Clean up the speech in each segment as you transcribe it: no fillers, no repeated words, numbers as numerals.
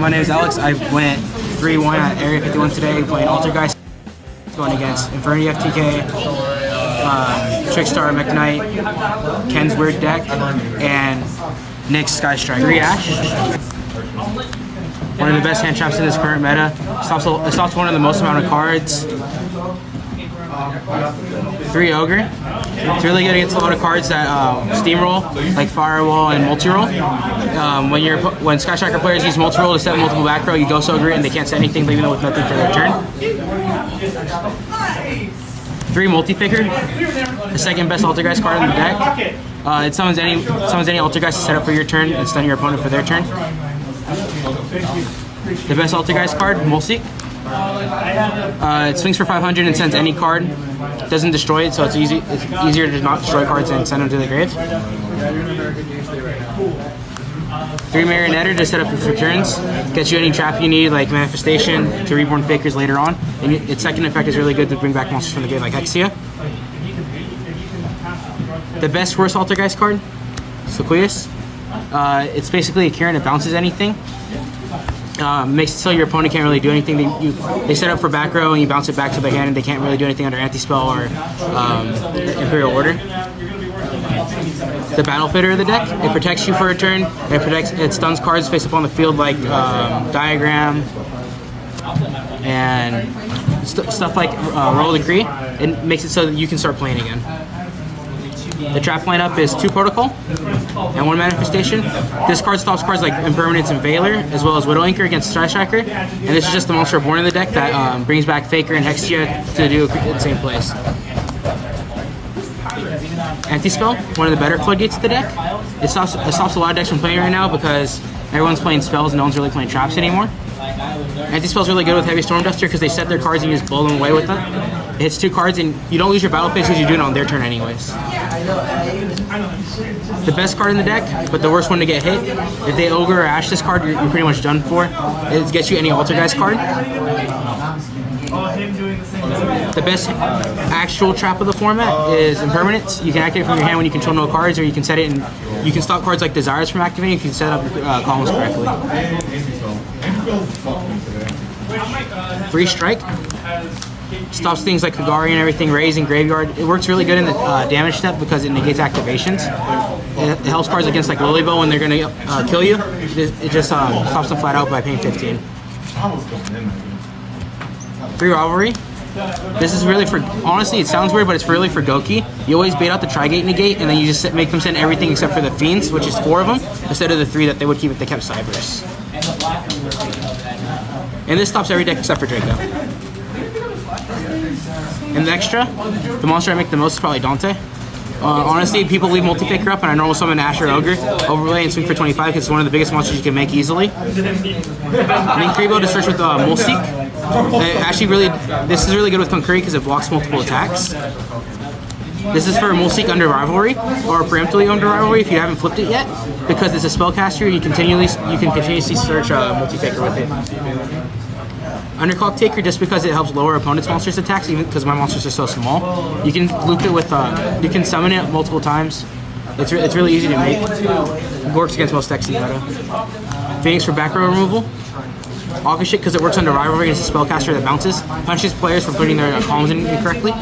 my name is Alex. I went 3-1 at Area 51 today, playing Altergeist, going against Infinity FTK, Trickstar McKnight, Ken's Weird Deck, and Nick's Sky Strike. 3 Ash. One of the best hand traps in this current meta. It stops one of the most amount of cards. 3 Ogre. It's really good against a lot of cards that steamroll, like Firewall and Multi-Roll. When Sky Striker players use Multi-Roll to set multiple back row, you Ghost Ogre and they can't set anything, leaving them with nothing for their turn. 3 Multi-Figure, the second best Altergeist card in the deck. It summons any Altergeist to set up for your turn and stun your opponent for their turn. The best Altergeist card, Mulseek. It swings for 500 and sends any card. Doesn't destroy it, so it's easier to not destroy cards and send them to the grave. 3 Marionetter to set up for turns. Gets you any trap you need, like Manifestation, to Reborn Fakers later on. And its second effect is really good to bring back monsters from the grave, like Hexia. The best worst Altergeist card, Sequoias. It's basically a Kieran that bounces anything. Makes it so your opponent can't really do anything. They set up for back row and you bounce it back to their hand and they can't really do anything under anti-spell or Imperial Order. The Battle Fitter of the deck, it protects you for a turn. It stuns cards face up on the field like Diagram and stuff like Roll Decree. It makes it so that you can start playing again. The trap lineup is 2 Protocol and 1 Manifestation. This card stops cards like Impermanence and Veiler, as well as Widow Anchor against Sky Striker. And this is just the monster born in the deck that brings back Faker and Hexia to do the same place. Anti-Spell, one of the better floodgates of the deck. It stops a lot of decks from playing right now because everyone's playing spells and no one's really playing traps anymore. Anti-Spell's really good with Heavy Storm Duster because they set their cards and you just blow them away with them. It hits 2 cards and you don't lose your battle phase because you do it on their turn anyways. The best card in the deck, but the worst one to get hit. If they Ogre or Ash this card, you're pretty much done for. It gets you any Altergeist card. The best actual trap of the format is Impermanence. You can activate it from your hand when you control no cards, or you can set it and you can stop cards like Desires from activating. You can set up columns correctly. 3 Strike. Stops things like Kagari and everything, Raise and Graveyard. It works really good in the damage step because it negates activations. It helps cards against like Lilybow when they're going to kill you. It just stops them flat out by paying 15. 3 Rivalry. This is really for, honestly it sounds weird, but it's really for Goki. You always bait out the Trigate Negate and then you just make them send everything except for the Fiends, which is 4 of them, instead of the 3 that they would keep if they kept Cybers. And this stops every deck except for Draco. And the extra, the monster I make the most is probably Dante. Honestly, people leave Multi-Faker up and I normal summon Ash or Ogre, overlay and swing for 25 because it's one of the biggest monsters you can make easily. Link 3 to search with Mulseek. Actually, this is really good with Concurry because it blocks multiple attacks. This is for Mulseek under Rivalry, or preemptively under Rivalry if you haven't flipped it yet, because it's a spellcaster and you can continuously search Multi-Faker with it. Underclock Taker, just because it helps lower opponent's monsters' attacks, even because my monsters are so small. You can loop it with, you can summon it multiple times. It's really easy to make. It works against most decks in meta. Phoenix for back row removal. August Shit because it works under Rivalry and it's a spellcaster that bounces. Punches players for putting their columns in incorrectly.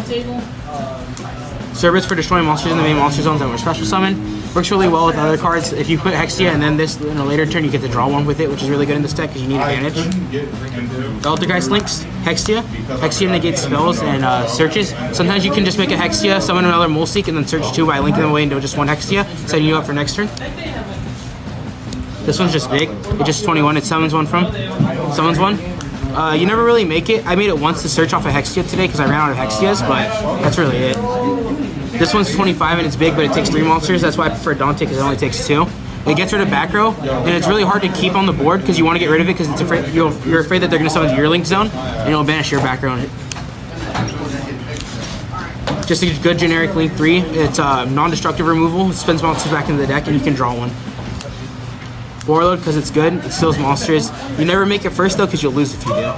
Cerberus for destroying monsters in the main monster zones that were special summon. Works really well with other cards. If you put Hexia and then this in a later turn, you get to draw 1 with it, which is really good in this deck because you need advantage. The Altergeist links, Hexia. Hexia negates spells and searches. Sometimes you can just make a Hexia, summon another Mulseek, and then search 2 by linking them away into just 1 Hexia, setting you up for next turn. This one's just big. It just 21. It summons 1. You never really make it. I made it once to search off a Hexia today because I ran out of Hexias, but that's really it. This one's 25 and it's big, but it takes 3 monsters. That's why I prefer Dante because it only takes 2. It gets rid of back row, and it's really hard to keep on the board because you want to get rid of it because you're afraid that they're going to summon your link zone, and it'll banish your back row. Just a good generic link 3. It's non-destructive removal. It spins monsters back into the deck, and you can draw 1. Warlord because it's good. It steals monsters. You never make it first though because you'll lose if you do.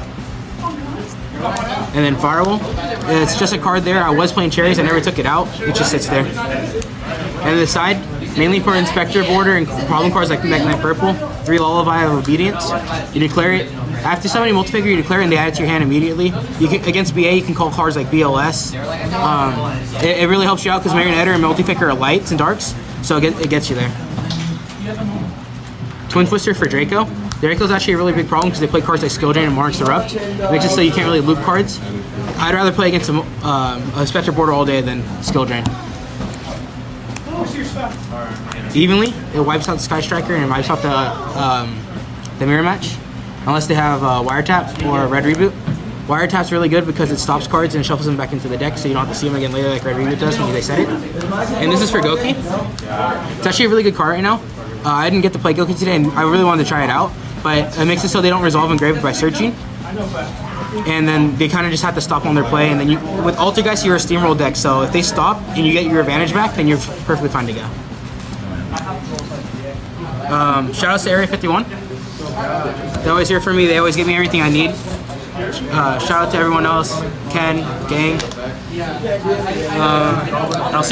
And then Firewall. It's just a card there. I was playing Cherries. I never took it out. It just sits there. And the side, mainly for Inspector Border and problem cards like Magnet Purple. 3 Lullaby of Obedience. You declare it. After summoning Multifigure, you declare it and they add it to your hand immediately. You can, against BA, you can call cards like BLS. It really helps you out because Marionetta and Multifigure are lights and darks, so it gets you there. Twin Twister for Draco. Draco's actually a really big problem because they play cards like Skill Drain and Monarch's Erupt. It makes it so you can't really loop cards. I'd rather play against a Spectre Border all day than Skill Drain. Evenly, it wipes out the Sky Striker and it wipes out the Mirror Match. Unless they have Wiretap or Red Reboot. Wiretap's really good because it stops cards and shuffles them back into the deck so you don't have to see them again later like Red Reboot does when they set it. And this is for Goki. It's actually a really good card right now. I didn't get to play Goki today and I really wanted to try it out, but it makes it so they don't resolve engraved by searching. And then they kind of just have to stop on their play, and then with Altergeist you're a steamroll deck, so if they stop and you get your advantage back, then you're perfectly fine to go. Shout outs to Area 51. They're always here for me, they always give me everything I need. Shout out to everyone else, Ken, gang. I'll see you